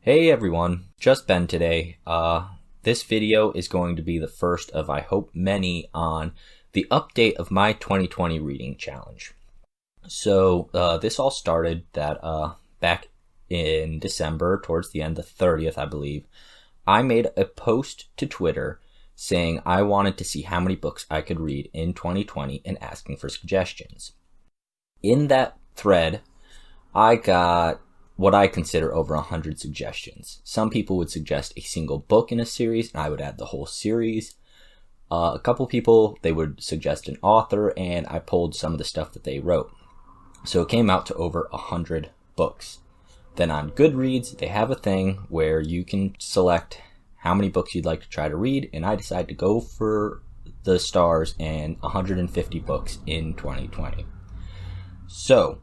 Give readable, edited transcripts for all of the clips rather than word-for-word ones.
Hey everyone, just Ben today. This video is going to be the first of, I hope, many on the update of my 2020 reading challenge. So this all started that back in December, towards the end, the 30th, I believe. I made a post to Twitter saying I wanted to see how many books I could read in 2020 and asking for suggestions. In that thread, I got what I consider over 100 suggestions. Some people would suggest a single book in a series, and I would add the whole series. A couple people, they would suggest an author, and I pulled some of the stuff that they wrote. So it came out to over 100 books. Then on Goodreads, they have a thing where you can select how many books you'd like to try to read, and I decided to go for the stars and 150 books in 2020. So,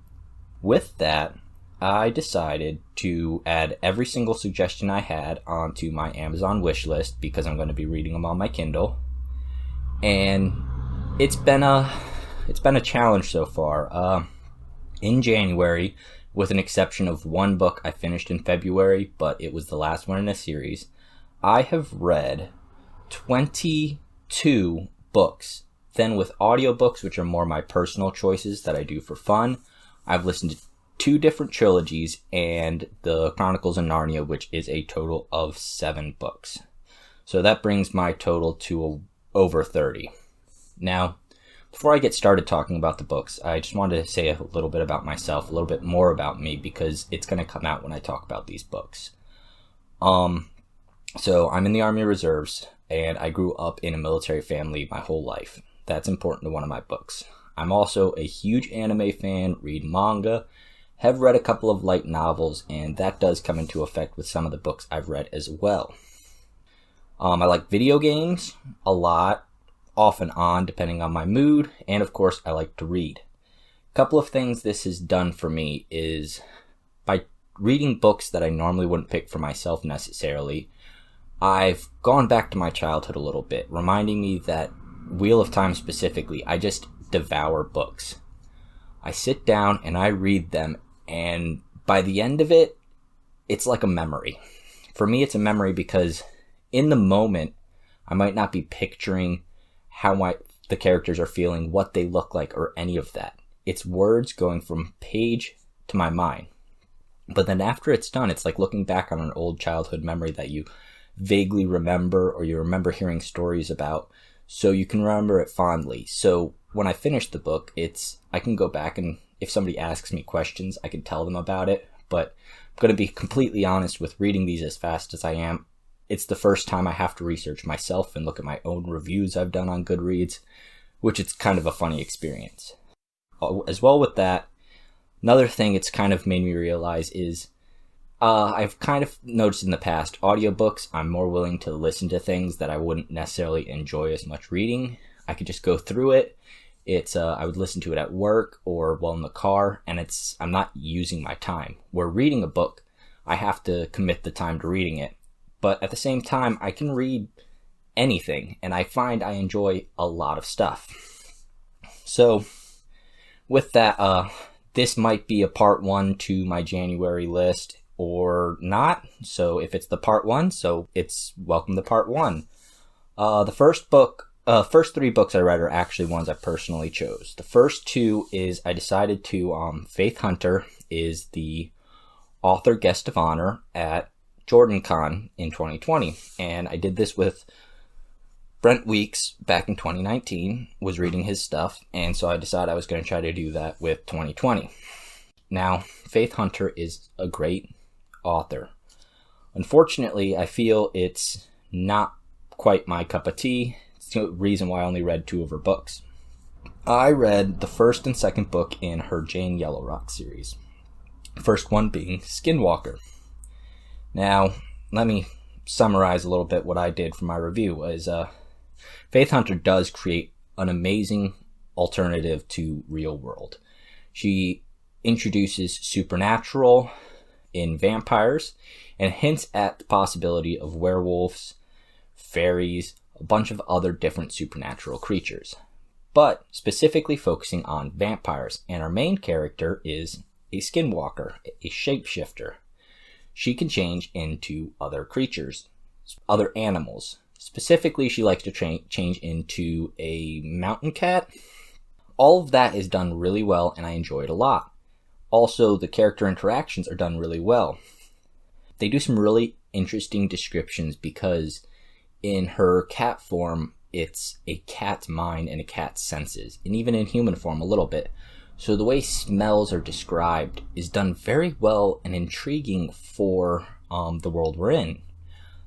with that, I decided to add every single suggestion I had onto my Amazon wish list because I'm going to be reading them on my Kindle. And it's been a challenge so far. In January, with an exception of one book I finished in February, but it was the last one in a series, I have read 22 books. Then with audiobooks, which are more my personal choices that I do for fun, I've listened to 2 different trilogies and the Chronicles of Narnia, which is a total of 7 books. So that brings my total to over 30. Now, before I get started talking about the books, I just wanted to say a little bit about myself, a little bit more about me, because it's going to come out when I talk about these books. So I'm in the Army Reserves, and I grew up in a military family my whole life. That's important to one of my books. I'm also a huge anime fan, read manga, have read a couple of light novels, and that does come into effect with some of the books I've read as well. I like video games a lot, off and on, depending on my mood, and of course, I like to read. A couple of things this has done for me is, by reading books that I normally wouldn't pick for myself necessarily, I've gone back to my childhood a little bit, reminding me that Wheel of Time specifically, I just devour books. I sit down and I read them, and by the end of it, it's like a memory. For me, it's a memory because in the moment, I might not be picturing how the characters are feeling, what they look like, or any of that. It's words going from page to my mind. But then after it's done, it's like looking back on an old childhood memory that you vaguely remember, or you remember hearing stories about, so you can remember it fondly. So when I finish the book, I can go back, and if somebody asks me questions, I can tell them about it. But I'm going to be completely honest, with reading these as fast as I am, it's the first time I have to research myself and look at my own reviews I've done on Goodreads, which is kind of a funny experience. As well with that, another thing it's kind of made me realize is I've kind of noticed in the past, audiobooks, I'm more willing to listen to things that I wouldn't necessarily enjoy as much reading. I could just go through it. I would listen to it at work or while in the car, and I'm not using my time. Where reading a book, I have to commit the time to reading it. But at the same time, I can read anything, and I find I enjoy a lot of stuff. So, with that, this might be a part 1 to my January list, or not. So if it's the part 1, so it's welcome to part 1. The first 3 books I read are actually ones I personally chose. The first 2 is I decided to, Faith Hunter is the author guest of honor at JordanCon in 2020. And I did this with Brent Weeks back in 2019, was reading his stuff. And so I decided I was going to try to do that with 2020. Now, Faith Hunter is a great author. Unfortunately, I feel it's not quite my cup of tea. It's the reason why I only read 2 of her books. I read the first and second book in her Jane Yellowrock series. The first one being Skinwalker. Now, let me summarize a little bit what I did for my review. Faith Hunter does create an amazing alternative to real world. She introduces supernatural in vampires and hints at the possibility of werewolves, fairies, a bunch of other different supernatural creatures, but specifically focusing on vampires. And our main character is a skinwalker, a shapeshifter. she can change into other creatures, other animals. Specifically, she likes to change into a mountain cat. All of that is done really well, and I enjoy it a lot. Also, the character interactions are done really well. They do some really interesting descriptions because in her cat form, it's a cat's mind and a cat's senses, and even in human form a little bit. So the way smells are described is done very well and intriguing for the world we're in.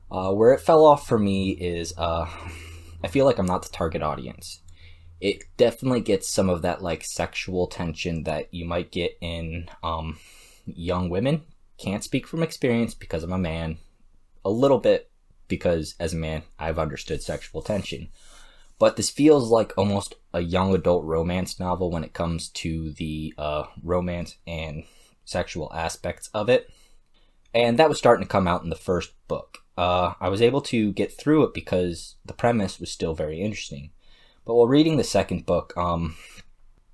Where it fell off for me is I feel like I'm not the target audience. It definitely gets some of that like sexual tension that you might get in young women. Can't speak from experience because I'm a man. A little bit because as a man I've understood sexual tension. But this feels like almost a young adult romance novel when it comes to the romance and sexual aspects of it. And that was starting to come out in the first book. I was able to get through it because the premise was still very interesting. But while reading the second book,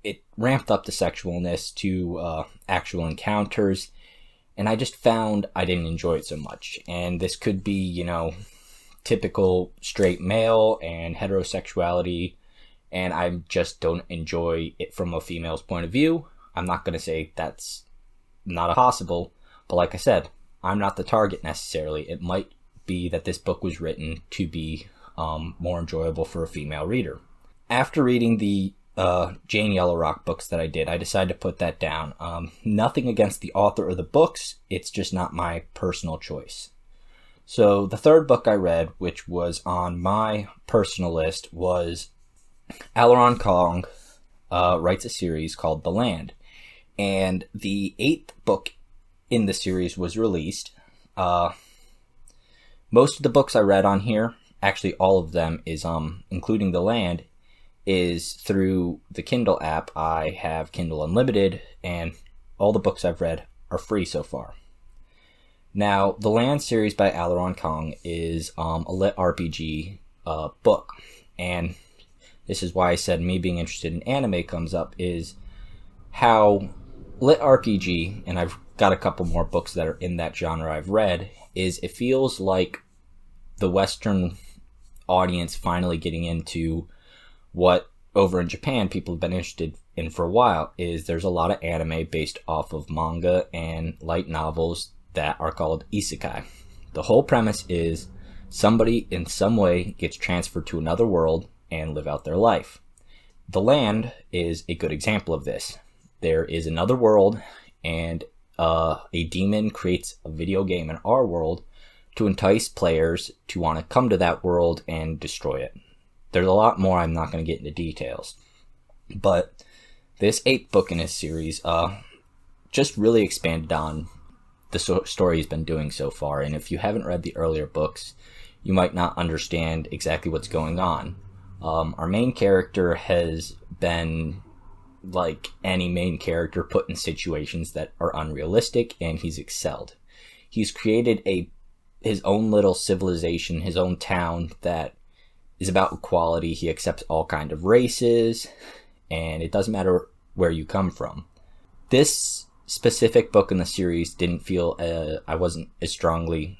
it ramped up the sexualness to actual encounters. And I just found I didn't enjoy it so much. And this could be, you know, typical straight male and heterosexuality. And I just don't enjoy it from a female's point of view. I'm not going to say that's not possible. But like I said, I'm not the target necessarily. It might be that this book was written to be more enjoyable for a female reader. After reading the Jane Yellowrock books that I did, I decided to put that down. Nothing against the author or the books, it's just not my personal choice. So the third book I read, which was on my personal list, was Aileron Kong writes a series called The Land. And the 8th book in the series was released. Most of the books I read on here, actually all of them, is including The Land, is through the Kindle app. I have Kindle Unlimited, and all the books I've read are free so far. Now, the Land series by Aileron Kong is a lit RPG book, and this is why I said me being interested in anime comes up, is how lit RPG, and I've got a couple more books that are in that genre I've read, is it feels like the Western audience finally getting into what over in Japan people have been interested in for a while. Is there's a lot of anime based off of manga and light novels that are called isekai. The whole premise is somebody in some way gets transferred to another world and live out their life. The Land is a good example of this. There is another world, and a demon creates a video game in our world to entice players to want to come to that world and destroy it. There's a lot more. I'm not going to get into details. But this 8th book in his series just really expanded on the story he's been doing so far. And if you haven't read the earlier books, you might not understand exactly what's going on. Our main character has been, like any main character, put in situations that are unrealistic, and he's excelled. He's created his own little civilization, his own town that is about equality. He accepts all kinds of races, and it doesn't matter where you come from. This specific book in the series didn't feel, I wasn't as strongly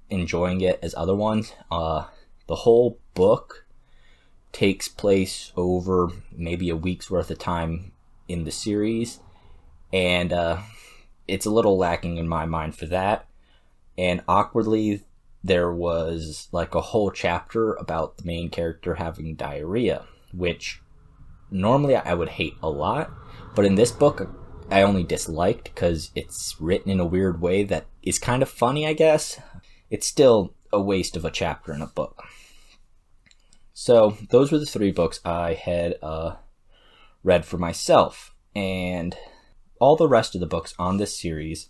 enjoying it as other ones. The whole book takes place over maybe a week's worth of time in the series, and it's a little lacking in my mind for that. And awkwardly, there was like a whole chapter about the main character having diarrhea, which normally I would hate a lot, but in this book I only disliked because it's written in a weird way that is kind of funny, I guess. It's still a waste of a chapter in a book. So those were the 3 books I had read for myself, and all the rest of the books on this series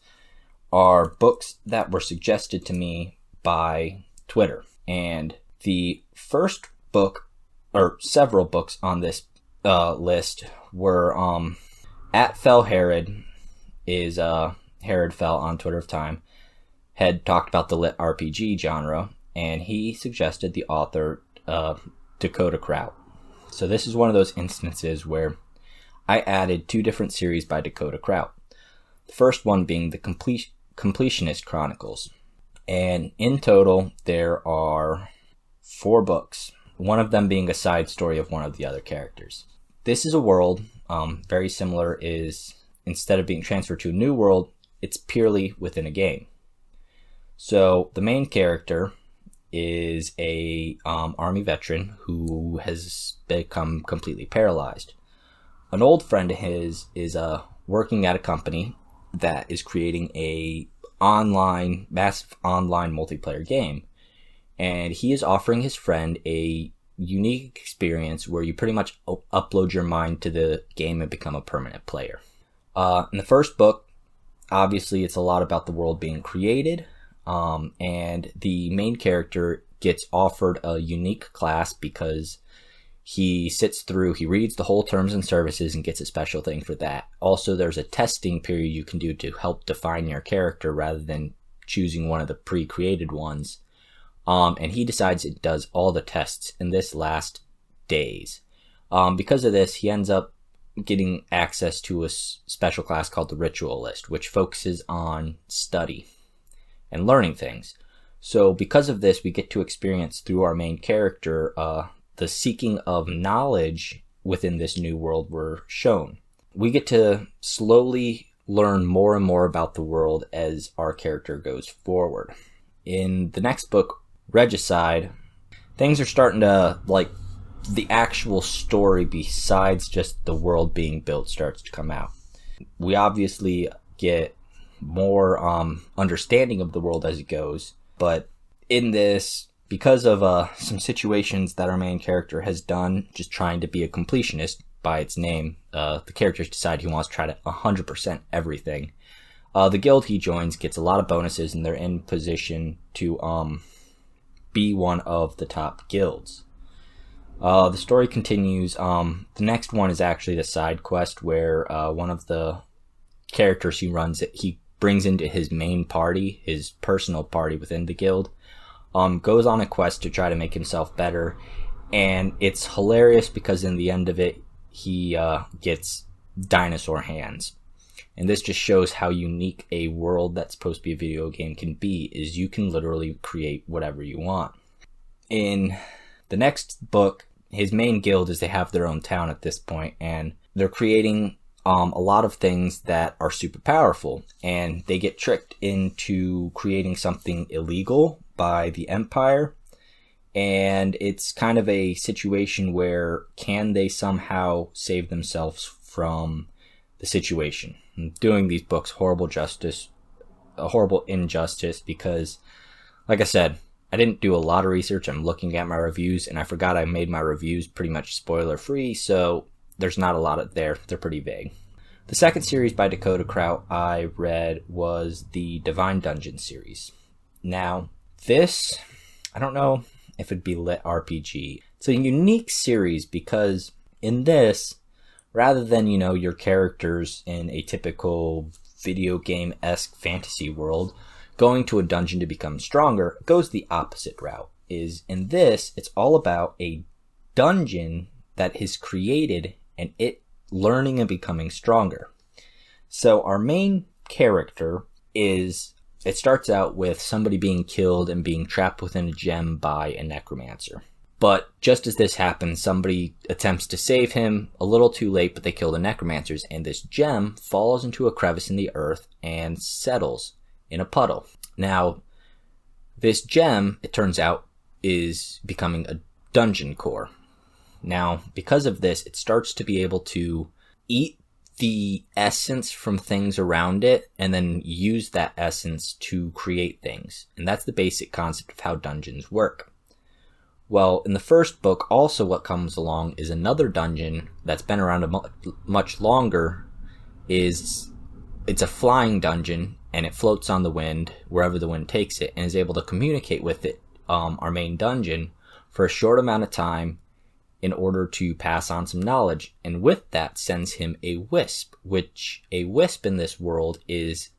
are books that were suggested to me by Twitter. And the first book, or several books on this list, were at Fell Herod, is Herod Fell on Twitter of Time, had talked about the lit RPG genre, and he suggested the author Dakota Kraut. So this is one of those instances where I added 2 different series by Dakota Kraut. The first one being the Completionist Chronicles. And in total, there are 4 books, one of them being a side story of one of the other characters. This is a world, very similar, is instead of being transferred to a new world, it's purely within a game. So the main character is a army veteran who has become completely paralyzed. An old friend of his is working at a company that is creating a massive online multiplayer game, and he is offering his friend a unique experience where you pretty much upload your mind to the game and become a permanent player. In the first book, obviously it's a lot about the world being created, and the main character gets offered a unique class because he reads the whole terms and services and gets a special thing for that. Also, there's a testing period you can do to help define your character rather than choosing one of the pre-created ones. And he decides it does all the tests in this last days. Because of this, he ends up getting access to a special class called the Ritualist, which focuses on study and learning things. So because of this, we get to experience through our main character the seeking of knowledge within this new world we're shown. We get to slowly learn more and more about the world as our character goes forward. In the next book, Regicide, things are starting to, the actual story besides just the world being built starts to come out. We obviously get more understanding of the world as it goes, but in this, because of some situations that our main character has done, just trying to be a completionist by its name, the characters decide he wants to try to 100% everything. The guild he joins gets a lot of bonuses, and they're in position to be one of the top guilds. The story continues. The next one is actually the side quest where one of the characters he brings into his main party, his personal party within the guild, goes on a quest to try to make himself better, and it's hilarious because in the end of it, he gets dinosaur hands. And this just shows how unique a world that's supposed to be a video game can be, is you can literally create whatever you want. In the next book, his main guild is they have their own town at this point, and they're creating a lot of things that are super powerful, and they get tricked into creating something illegal by the Empire, and it's kind of a situation where can they somehow save themselves from the situation. I'm doing these books a horrible injustice because, like I said, I didn't do a lot of research. I'm looking at my reviews, and I forgot I made my reviews pretty much spoiler free, so there's not a lot there. They're pretty vague. The second series by Dakota Kraut I read was the Divine Dungeon series. Now, this, I don't know if it'd be lit RPG. It's a unique series because in this, rather than, your characters in a typical video game-esque fantasy world going to a dungeon to become stronger, it goes the opposite route. In this, it's all about a dungeon that is created and it learning and becoming stronger. So our main character it starts out with somebody being killed and being trapped within a gem by a necromancer. But just as this happens, somebody attempts to save him, a little too late, but they kill the necromancers, and this gem falls into a crevice in the earth and settles in a puddle. Now, this gem, it turns out, is becoming a dungeon core. Now, because of this, it starts to be able to eat the essence from things around it and then use that essence to create things. And that's the basic concept of how dungeons work. Well, in the first book, also what comes along is another dungeon that's been around much longer. It's a flying dungeon, and it floats on the wind wherever the wind takes it, and is able to communicate with it, our main dungeon, for a short amount of time in order to pass on some knowledge. And with that sends him a wisp, which a wisp in this world is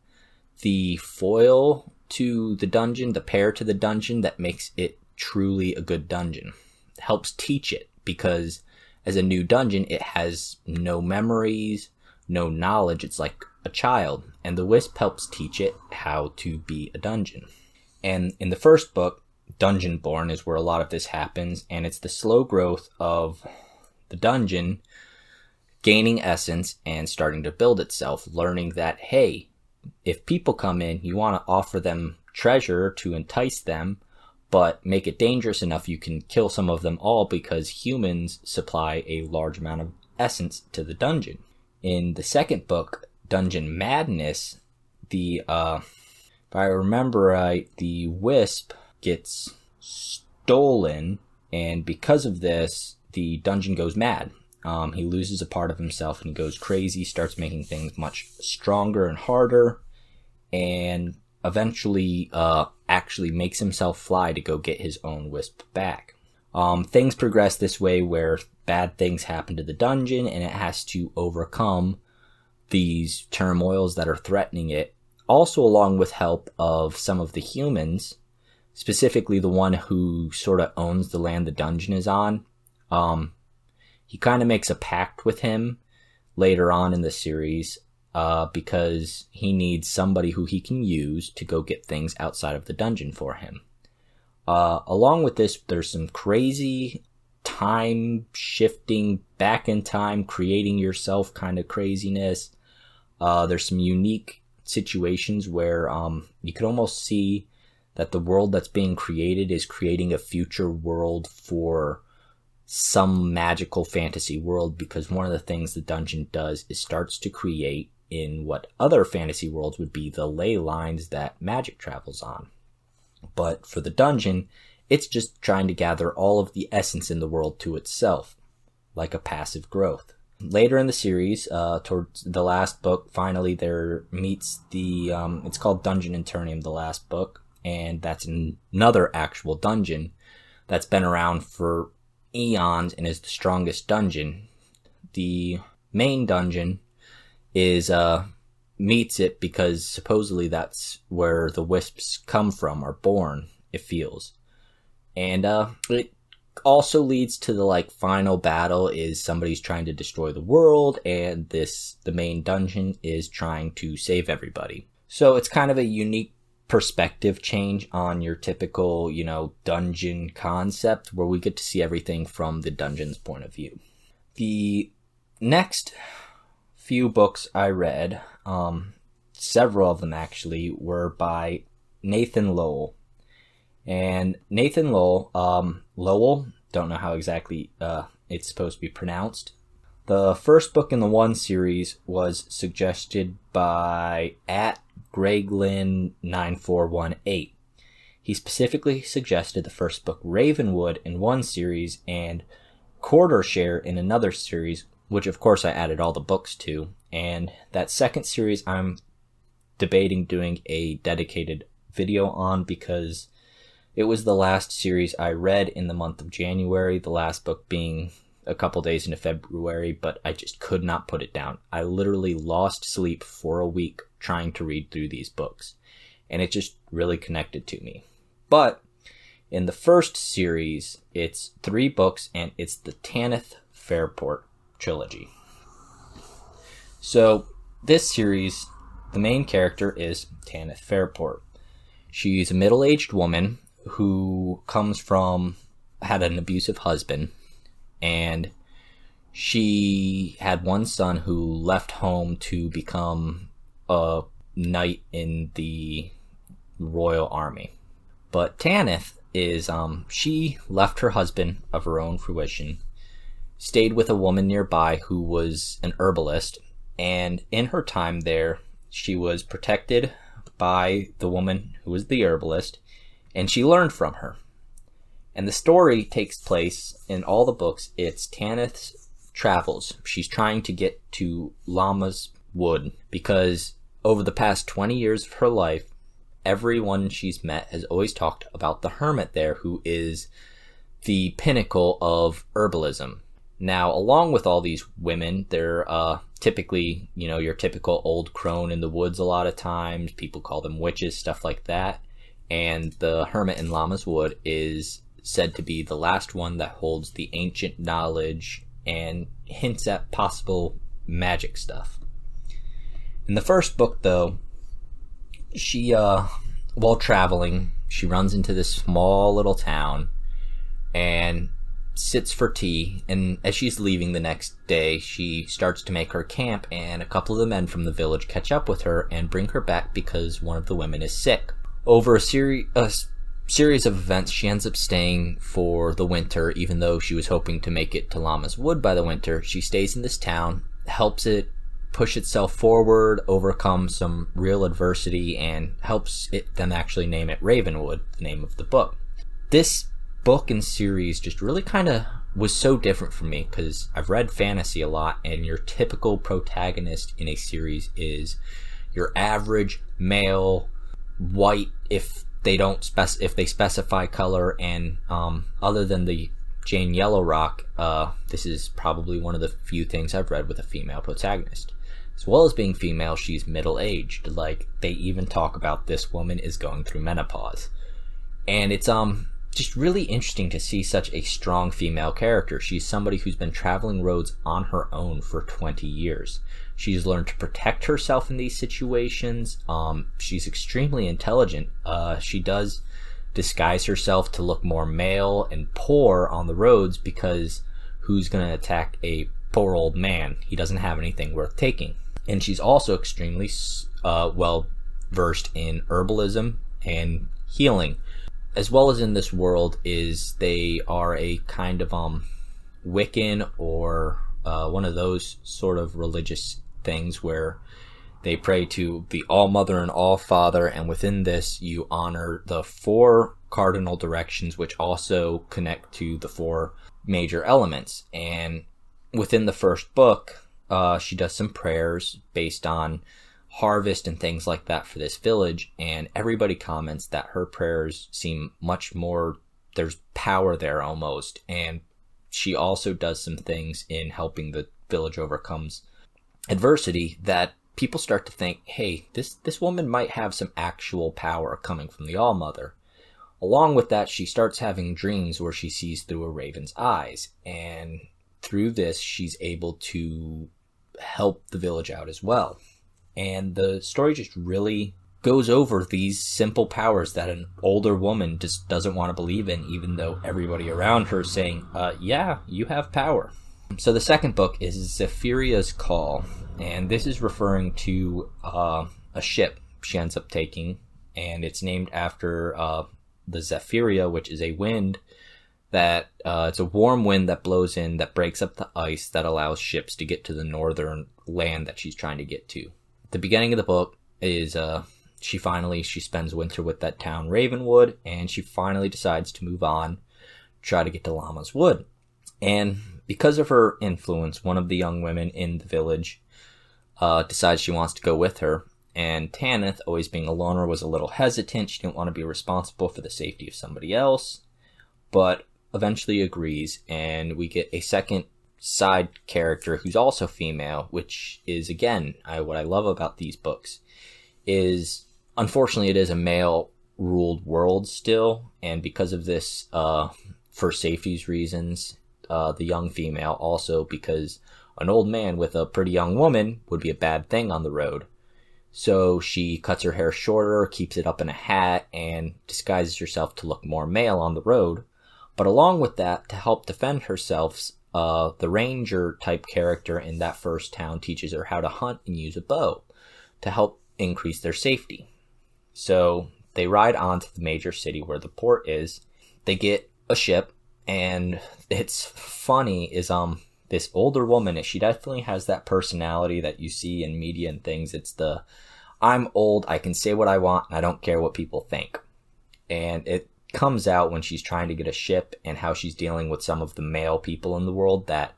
the foil to the dungeon, the pair to the dungeon that makes it truly a good dungeon. It helps teach it, because as a new dungeon, it has no memories, no knowledge. It's like a child, and the wisp helps teach it how to be a dungeon. And in the first book, Dungeonborn, is where a lot of this happens, and it's the slow growth of the dungeon gaining essence and starting to build itself, learning that, hey, if people come in, you want to offer them treasure to entice them, but make it dangerous enough you can kill some of them all, because humans supply a large amount of essence to the dungeon. In the second book, Dungeon Madness, if I remember right, the wisp gets stolen, and because of this, the dungeon goes mad. He loses a part of himself and he goes crazy, starts making things much stronger and harder, and eventually actually makes himself fly to go get his own wisp back. Things progress this way where bad things happen to the dungeon, and it has to overcome these turmoils that are threatening it, also along with help of some of the humans, specifically the one who sort of owns the land the dungeon is on. He kind of makes a pact with him later on in the series, because he needs somebody who he can use to go get things outside of the dungeon for him. Along with this, there's some crazy time shifting, back in time, creating yourself kind of craziness. There's some unique situations where you could almost see that the world that's being created is creating a future world for some magical fantasy world, because one of the things the dungeon does is starts to create in what other fantasy worlds would be the ley lines that magic travels on. But for the dungeon, it's just trying to gather all of the essence in the world to itself, like a passive growth. Later in the series, towards the last book, finally there meets it's called Dungeon Internium, the last book, and that's another actual dungeon that's been around for eons and is the strongest dungeon. The main dungeon meets it because supposedly that's where the wisps come from, are born, it feels. And it also leads to the final battle is somebody's trying to destroy the world, and the main dungeon is trying to save everybody. So it's kind of a unique perspective change on your typical, dungeon concept, where we get to see everything from the dungeon's point of view. The next few books I read, several of them actually, were by Nathan Lowell. And Nathan Lowell, don't know how exactly it's supposed to be pronounced. The first book in the one series was suggested by @Greglin9418. He specifically suggested the first book Ravenwood in one series and Quarter Share in another series, which of course I added all the books to. And that second series I'm debating doing a dedicated video on, because it was the last series I read in the month of January, the last book being a couple days into February, but I just could not put it down. I literally lost sleep for a week trying to read through these books, and it just really connected to me. But in the first series, it's 3 books, and it's the Tanith Fairport trilogy. So this series, the main character is Tanith Fairport. She's a middle-aged woman who had an abusive husband, and she had one son who left home to become a knight in the royal army. But Tanith she left her husband of her own fruition, stayed with a woman nearby who was an herbalist, and in her time there, she was protected by the woman who was the herbalist, and she learned from her. And the story takes place in all the books. It's Tanith's travels. She's trying to get to Llama's Wood, because over the past 20 years of her life, everyone she's met has always talked about the Hermit there, who is the pinnacle of herbalism. Now, along with all these women, they're typically, your typical old crone in the woods a lot of times. People call them witches, stuff like that. And the Hermit in Llama's Wood is said to be the last one that holds the ancient knowledge and hints at possible magic stuff. In the first book, though, she, while traveling, she runs into this small little town and sits for tea, and as she's leaving the next day, she starts to make her camp, and a couple of the men from the village catch up with her and bring her back because one of the women is sick. Over a series of events, she ends up staying for the winter, even though she was hoping to make it to Llama's Wood by the winter. She stays in this town, helps it push itself forward, overcome some real adversity, and helps it then actually name it Ravenwood, the name of the book. This book and series just really kind of was so different for me because I've read fantasy a lot, and your typical protagonist in a series is your average male, white, if they specify color, and other than the Jane Yellowrock, this is probably one of the few things I've read with a female protagonist. As well as being female, she's middle-aged. Like, they even talk about this woman is going through menopause. And it's just really interesting to see such a strong female character. She's somebody who's been traveling roads on her own for 20 years. She's learned to protect herself in these situations. She's extremely intelligent. She does disguise herself to look more male and poor on the roads because who's going to attack a poor old man? He doesn't have anything worth taking. And she's also extremely well versed in herbalism and healing. As well as in this world is they are a kind of Wiccan or one of those sort of religious things where they pray to the All-Mother and All-Father, and within this you honor the 4 cardinal directions, which also connect to the 4 major elements. And within the first book, she does some prayers based on harvest and things like that for this village, and everybody comments that her prayers seem much more, there's power there almost. And she also does some things in helping the village overcomes adversity that people start to think, hey, this woman might have some actual power coming from the All-Mother. Along with that, she starts having dreams where she sees through a raven's eyes, and through this she's able to help the village out as well. And the story just really goes over these simple powers that an older woman just doesn't want to believe in, even though everybody around her is saying, yeah, you have power. So the second book is Zephyria's Call, and this is referring to a ship she ends up taking, and it's named after the Zephyria, which is a wind that, it's a warm wind that blows in that breaks up the ice that allows ships to get to the northern land that she's trying to get to. The beginning of the book is she spends winter with that town Ravenwood, and she finally decides to move on, try to get to Llama's Wood. And because of her influence, one of the young women in the village decides she wants to go with her, and Tanith, always being a loner, was a little hesitant. She didn't want to be responsible for the safety of somebody else, but eventually agrees, and we get a second side character who's also female, which is, again, what I love about these books is, unfortunately, it is a male-ruled world still, and because of this, for safety's reasons, the young female, also because an old man with a pretty young woman would be a bad thing on the road. So she cuts her hair shorter, keeps it up in a hat, and disguises herself to look more male on the road. But along with that, to help defend herself, the ranger type character in that first town teaches her how to hunt and use a bow to help increase their safety. So they ride on to the major city where the port is. They get a ship, and it's funny is this older woman, she definitely has that personality that you see in media and things. It's the, I'm old, I can say what I want, and I don't care what people think. And it comes out when she's trying to get a ship and how she's dealing with some of the male people in the world that,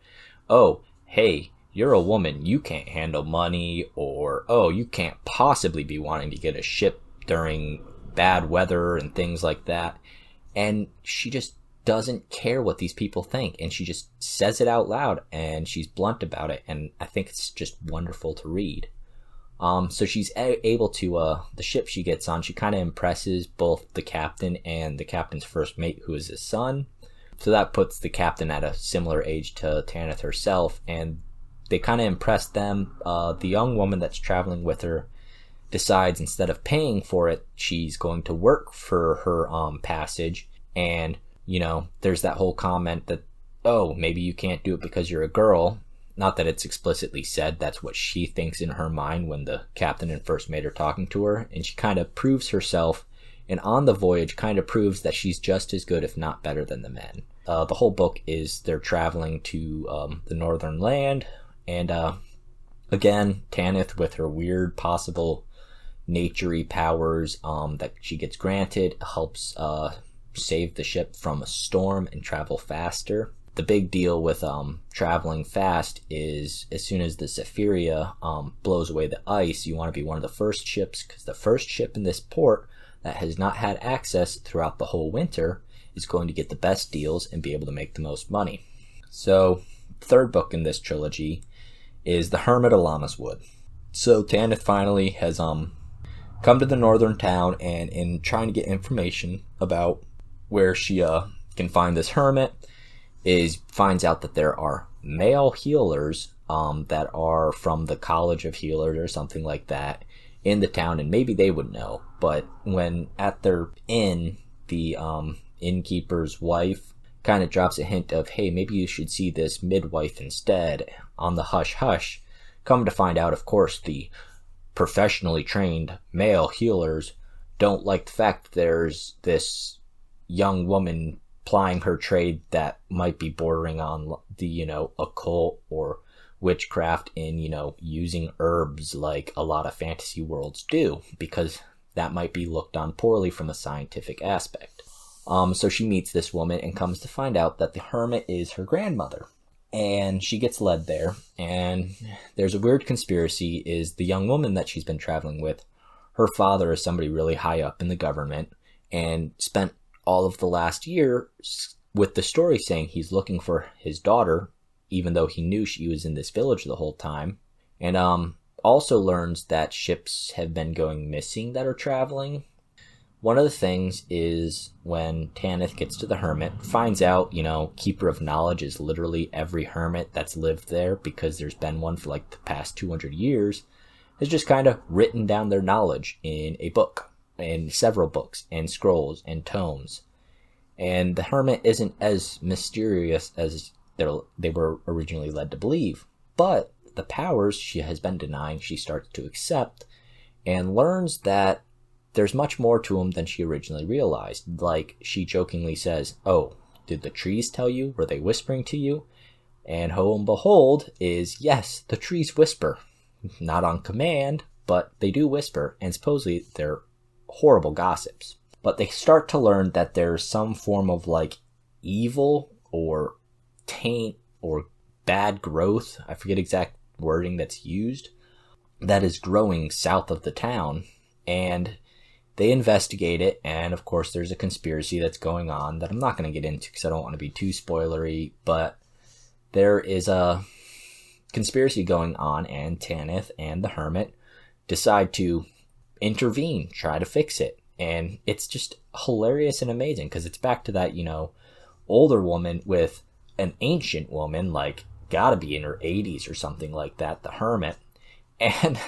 oh, hey, you're a woman, you can't handle money, or, oh, you can't possibly be wanting to get a ship during bad weather and things like that. And she just doesn't care what these people think, and she just says it out loud, and she's blunt about it, and I think it's just wonderful to read. So she's able to, the ship she gets on, she kind of impresses both the captain and the captain's first mate, who is his son. So that puts the captain at a similar age to Tanith herself, and they kind of impress them. The young woman that's traveling with her decides instead of paying for it, she's going to work for her passage. And, there's that whole comment that, oh, maybe you can't do it because you're a girl. Not that it's explicitly said, that's what she thinks in her mind when the captain and first mate are talking to her. And she kind of proves herself, and on the voyage kind of proves that she's just as good, if not better, than the men. The whole book is they're traveling to the northern land. And again, Tanith with her weird possible nature-y powers that she gets granted helps save the ship from a storm and travel faster. The big deal with traveling fast is as soon as the Zephyria blows away the ice, you want to be one of the first ships, because the first ship in this port that has not had access throughout the whole winter is going to get the best deals and be able to make the most money. So, third book in this trilogy is The Hermit of Lammaswood. So Tanith finally has come to the northern town, and in trying to get information about where she can find this hermit, finds out that there are male healers that are from the College of Healers or something like that in the town, and maybe they would know. But when at their inn, the innkeeper's wife kind of drops a hint of, hey, maybe you should see this midwife instead, on the hush-hush. Come to find out, of course, the professionally trained male healers don't like the fact that there's this young woman plying her trade that might be bordering on the, occult or witchcraft in, using herbs like a lot of fantasy worlds do, because that might be looked on poorly from a scientific aspect. So she meets this woman and comes to find out that the hermit is her grandmother. And she gets led there, and there's a weird conspiracy. Is the young woman that she's been traveling with, her father is somebody really high up in the government and spent all of the last year with the story saying he's looking for his daughter, even though he knew she was in this village the whole time. And also learns that ships have been going missing that are traveling. One of the things is when Tanith gets to the hermit, finds out, Keeper of Knowledge is literally every hermit that's lived there, because there's been one for like the past 200 years, has just kind of written down their knowledge in a book, in several books, and scrolls, and tomes. And the hermit isn't as mysterious as they were originally led to believe. But the powers she has been denying, she starts to accept, and learns that there's much more to him than she originally realized. Like, she jokingly says, oh, did the trees tell you? Were they whispering to you? And ho and behold is, yes, the trees whisper. Not on command, but they do whisper, and supposedly they're horrible gossips. But they start to learn that there's some form of, evil or taint or bad growth, I forget exact wording that's used, that is growing south of the town. And they investigate it, and of course there's a conspiracy that's going on that I'm not going to get into because I don't want to be too spoilery, but there is a conspiracy going on, and Tanith and the hermit decide to intervene, try to fix it. And it's just hilarious and amazing, because it's back to that, older woman with an ancient woman, gotta be in her 80s or something like that, the hermit. And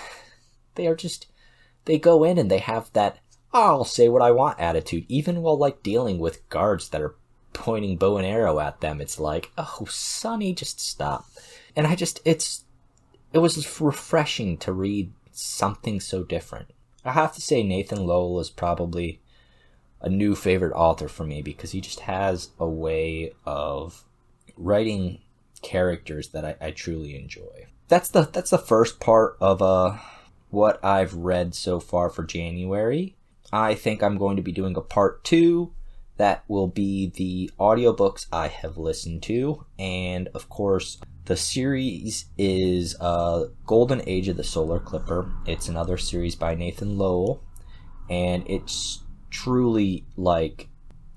they go in and they have that I'll say what I want attitude, even while dealing with guards that are pointing bow and arrow at them. It's like, oh, Sonny, just stop. And it was refreshing to read something so different. I have to say Nathan Lowell is probably a new favorite author for me, because he just has a way of writing characters that I truly enjoy. That's the first part of what I've read so far for January. I think I'm going to be doing a part 2 that will be the audiobooks I have listened to. And of course, the series is Golden Age of the Solar Clipper. It's another series by Nathan Lowell. And it's truly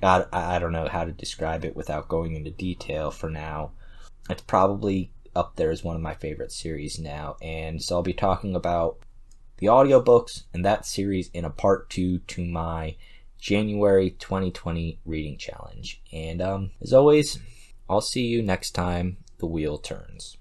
I don't know how to describe it without going into detail for now. It's probably up there as one of my favorite series now. And so I'll be talking about the audiobooks and that series in a part 2 to my January 2020 reading challenge. And as always, I'll see you next time the wheel turns.